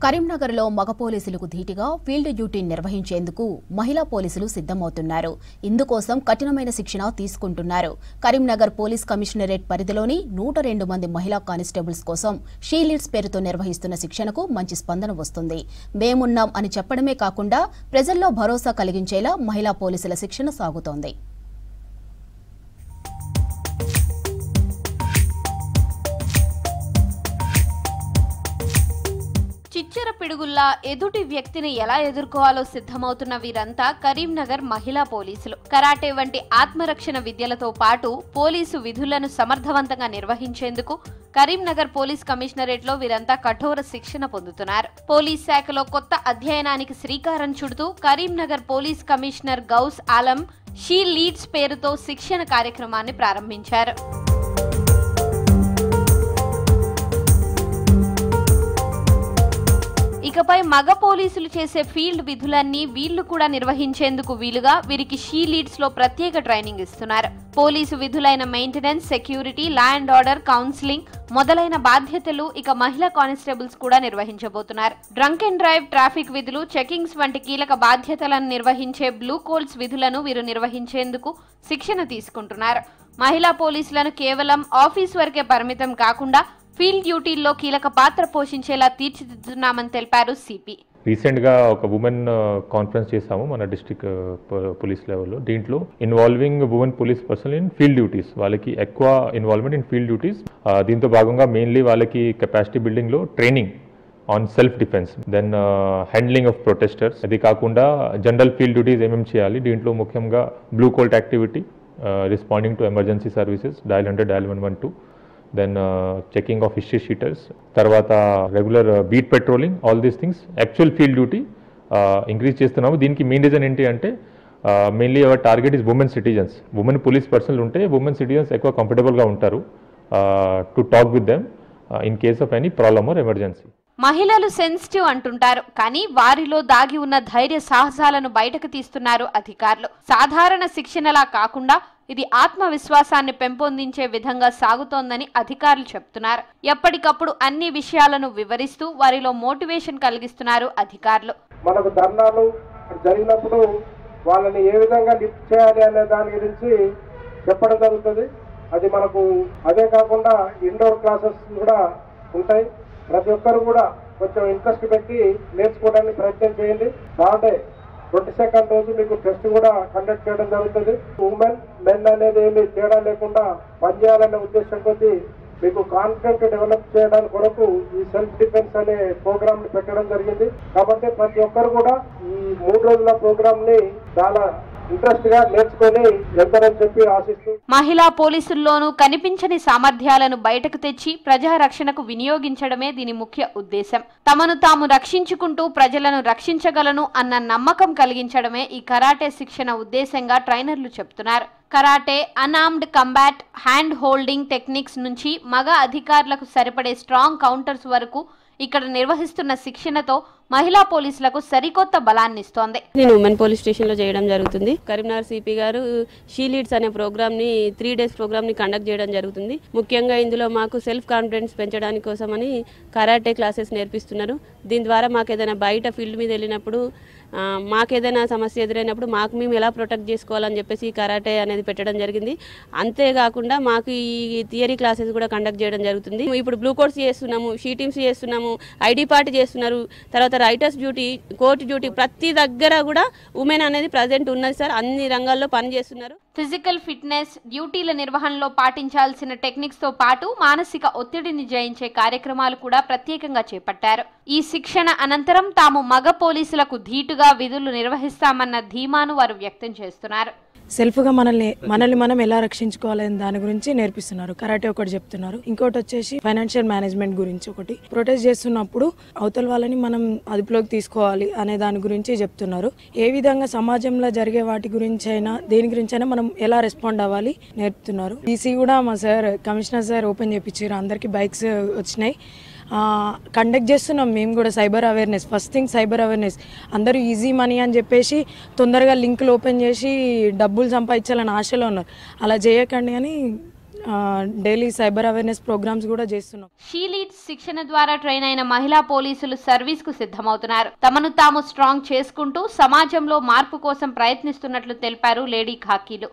కరీంనగర్లో మగ పోలీసులకు ధీటుగా ఫీల్డ్ డ్యూటీ నిర్వహించేందుకు మహిళా పోలీసులు సిద్ధమవుతున్నారు. ఇందుకోసం కఠినమైన శిక్షణ తీసుకుంటున్నారు. కరీంనగర్ పోలీస్ కమిషనరేట్ పరిధిలోని 102 మంది మహిళా కానిస్టేబుల్స్ కోసం షీ లీడ్స్ పేరుతో నిర్వహిస్తున్న శిక్షణకు మంచి స్పందన వస్తుంది. మేమున్నాం అని చెప్పడమే కాకుండా ప్రజల్లో భరోసా కలిగించేలా మహిళా పోలీసుల శిక్షణ సాగుతోంది. చిచ్చర పిడుగుల్లా ఎదుటి వ్యక్తిని ఎలా ఎదుర్కోవాలో సిద్ధమవుతున్న వీరంతా కరీంనగర్ మహిళా పోలీసులు. కరాటే వంటి ఆత్మరక్షణ విద్యలతో పాటు పోలీసు విధులను సమర్థవంతంగా నిర్వహించేందుకు కరీంనగర్ పోలీస్ కమిషనరేట్ లో వీరంతా కఠోర శిక్షణ పొందుతున్నారు. పోలీస్ శాఖలో కొత్త అధ్యయనానికి శ్రీకారం చుడుతూ Karimnagar police commissioner Gaus Alam she leads పేరుతో శిక్షణ కార్యక్రమాన్ని ప్రారంభించారు. ఇకపై మగ పోలీసులు చేసే ఫీల్డ్ విధులన్నీ వీళ్లు కూడా నిర్వహించేందుకు వీలుగా వీరికి షీ లీడ్స్ లో ప్రత్యేక ట్రైనింగ్ ఇస్తున్నారు. పోలీసు విధులైన maintenance, security, law and order, counselling మొదలైన బాధ్యతలు ఇక మహిళా కానిస్టేబుల్స్ కూడా నిర్వహించబోతున్నారు. డ్రంక్ అండ్ డ్రైవ్, ట్రాఫిక్ విధులు, చెకింగ్స్ వంటి కీలక బాధ్యతలను నిర్వహించే బ్లూ కోల్స్ విధులను వీరు నిర్వహించేందుకు శిక్షణ తీసుకుంటున్నారు. మహిళా పోలీసులను కేవలం ఆఫీస్ వరకే పరిమితం కాకుండా ఫీల్డ్ డ్యూటీల్లో కీలక పాత్ర పోషించేలా తీర్చిదిద్దుతున్నామని తెలిపారు సిపి. రీసెంట్గా ఒక ఉమెన్ కాన్ఫరెన్స్ చేసాము మన డిస్ట్రిక్ట్ పోలీస్ లెవెల్లో. దీంట్లో involving women police person in field duties, వాళ్ళకి ఎక్కువ ఇన్వాల్వ్మెంట్ ఇన్ ఫీల్డ్ డ్యూటీస్. దీంతో భాగంగా మెయిన్లీ వాళ్ళకి కెపాసిటీ బిల్డింగ్లో training on self defence, then handling of protesters. అది కాకుండా జనరల్ ఫీల్డ్ డ్యూటీస్ ఏమేమి చేయాలి, దీంట్లో ముఖ్యంగా blue colt activity, responding to emergency services, dial 100, dial 112, then checking of history sheeters, tarvata regular beat patrolling, all these things. Actual field duty increase చేస్తున్నాము. దీనికి main reason ఏంటి అంటే mainly our target is women citizens. Women police పర్సన్లు ఉంటే women citizens ఎక్కువ కంఫర్టబుల్గా ఉంటారు to talk with them in case of any problem or emergency. మహిళలు సెన్సిటివ్ అంటుంటారు, కానీ వారిలో దాగి ఉన్న ధైర్య సాహసాలను బయటకు తీస్తున్నారు అధికారులు. సాధారణ శిక్షణలా కాకుండా ఇది ఆత్మవిశ్వాసాన్ని పెంపొందించే విధంగా సాగుతోందని అధికారులు చెప్తున్నారు. ఎప్పటికప్పుడు అన్ని విషయాలను వివరిస్తూ వారిలో మోటివేషన్ కలిగిస్తున్నారు అధికారులు. మనకు ధర్నాలు జరిగినప్పుడు వాళ్ళని ఏ విధంగా లిఫ్ట్ చేయాలి అనే దాని గురించి చెప్పడం జరుగుతుంది. అది మనకు అదే కాకుండా ఇండోర్ క్లాసెస్ కూడా ఉంటాయి. ప్రతి ఒక్కరు కూడా కొంచెం ఇంట్రెస్ట్ పెట్టి నేర్చుకోవడానికి ప్రయత్నం చేయండి. సాటర్డే 22nd రోజు మీకు టెస్ట్ కూడా కండక్ట్ చేయడం జరుగుతుంది. ఉమెన్ మెన్ అనేది ఏమి తేడా లేకుండా పనిచేయాలనే ఉద్దేశం కొద్దీ మీకు కాన్ఫిడెంట్ డెవలప్ చేయడానికి కొరకు ఈ సెల్ఫ్ డిఫెన్స్ అనే ప్రోగ్రామ్ ని పెట్టడం జరిగింది. కాబట్టి ప్రతి ఒక్కరు కూడా ఈ 3 రోజుల ప్రోగ్రామ్ ని చాలా ఇంట్రెస్ట్ గా నేర్చుకొని వెళ్తారని చెప్పి ఆశిస్తూ, మహిళా పోలీసుల్లోనూ కనిపించని సామర్థ్యాలను బయటకు తెచ్చి ప్రజా రక్షణకు వినియోగించడమే దీని ముఖ్య ఉద్దేశం. తమను తాము రక్షించుకుంటూ ప్రజలను రక్షించగలను అన్న నమ్మకం కలిగించడమే ఈ కరాటే శిక్షణ ఉద్దేశంగా ట్రైనర్లు చెప్తున్నారు. Karate, unarmed combat, hand holding techniques నుంచి మగ అధికారులకు సరిపడే స్ట్రాంగ్ కౌంటర్స్ వరకు ఇక్కడ నిర్వహిస్తున్న శిక్షణతో మహిళా పోలీసులకు సరికొత్త బలాన్ని ఇస్తోంది. నేను ఉమెన్ పోలీస్ స్టేషన్లో చేయడం జరుగుతుంది. కరీంనగర్ సిపి గారు షీ లీడ్స్ అనే ప్రోగ్రామ్ని 3 days ప్రోగ్రామ్ని కండక్ట్ చేయడం జరుగుతుంది. ముఖ్యంగా ఇందులో మాకు సెల్ఫ్ కాన్ఫిడెన్స్ పెంచడానికి కోసమని కరాటే క్లాసెస్ నేర్పిస్తున్నారు. దీని ద్వారా మాకు ఏదైనా బయట ఫీల్డ్ మీద వెళ్ళినప్పుడు మాకేదైనా సమస్య ఎదురైనప్పుడు మాకు మేము ఎలా ప్రొటెక్ట్ చేసుకోవాలని చెప్పేసి ఈ కరాటే అనేది పెట్టడం జరిగింది. అంతేకాకుండా మాకు ఈ థియరీ క్లాసెస్ కూడా కండక్ట్ చేయడం జరుగుతుంది. ఇప్పుడు బ్లూ కోట్స్ చేస్తున్నాము, షీ టీమ్స్ చేస్తున్నాము, ఐడి పార్టీ చేస్తున్నారు, తర్వాత రైటర్స్ డ్యూటీ, కోర్టు డ్యూటీ, ప్రతి దగ్గర కూడా ఉమెన్ అనేది ప్రజెంట్ ఉన్నది సార్. అన్ని రంగాల్లో పనిచేస్తున్నారు. ఫిజికల్ ఫిట్నెస్, డ్యూటీల నిర్వహణలో పాటించాల్సిన టెక్నిక్స్ తో పాటు మానసిక ఒత్తిడిని జయించే కార్యక్రమాలు కూడా ప్రత్యేకంగా చేపట్టారు. ఈ శిక్షణ అనంతరం తాము మగ పోలీసులకు ధీటుగా విధులు నిర్వహిస్తామన్న ధీమాను వారు వ్యక్తం చేస్తున్నారు. సెల్ఫ్గా మనల్ని మనం ఎలా రక్షించుకోవాలని దాని గురించి నేర్పిస్తున్నారు. కరాటే ఒకటి చెప్తున్నారు, ఇంకోటి వచ్చేసి ఫైనాన్షియల్ మేనేజ్మెంట్ గురించి ఒకటి. ప్రొటెస్ట్ చేస్తున్నప్పుడు అవతల వాళ్ళని మనం అదుపులోకి తీసుకోవాలి అనే దాని గురించి చెప్తున్నారు. ఏ విధంగా సమాజంలో జరిగే వాటి గురించి అయినా దేని గురించి అయినా మనం ఎలా రెస్పాండ్ అవ్వాలి నేర్పుతున్నారు. ఈసీ కూడా మా సార్ కమిషనర్ సార్ ఓపెన్ చేయించారు, అందరికీ బైక్స్ వచ్చినాయి. కండక్ట్ చేస్తున్నాం మేము కూడా cyber awareness. First thing cyber awareness. అందరూ ఈజీ మనీ అని చెప్పేసి తొందరగా లింకులు ఓపెన్ చేసి డబ్బులు సంపాదించాలని ఆశలో ఉన్నారు. అలా చేయకండి అని డైలీ సైబర్ అవేర్నెస్ ప్రోగ్రామ్స్ కూడా చేస్తున్నాం. షీ లీడ్స్ శిక్షణ ద్వారా ట్రైన్ అయిన మహిళా పోలీసులు సర్వీస్ కు సిద్ధమవుతున్నారు. తమను తాము స్ట్రాంగ్ చేసుకుంటూ సమాజంలో మార్పు కోసం ప్రయత్నిస్తున్నట్లు తెలిపారు లేడీ ఖాకీలు.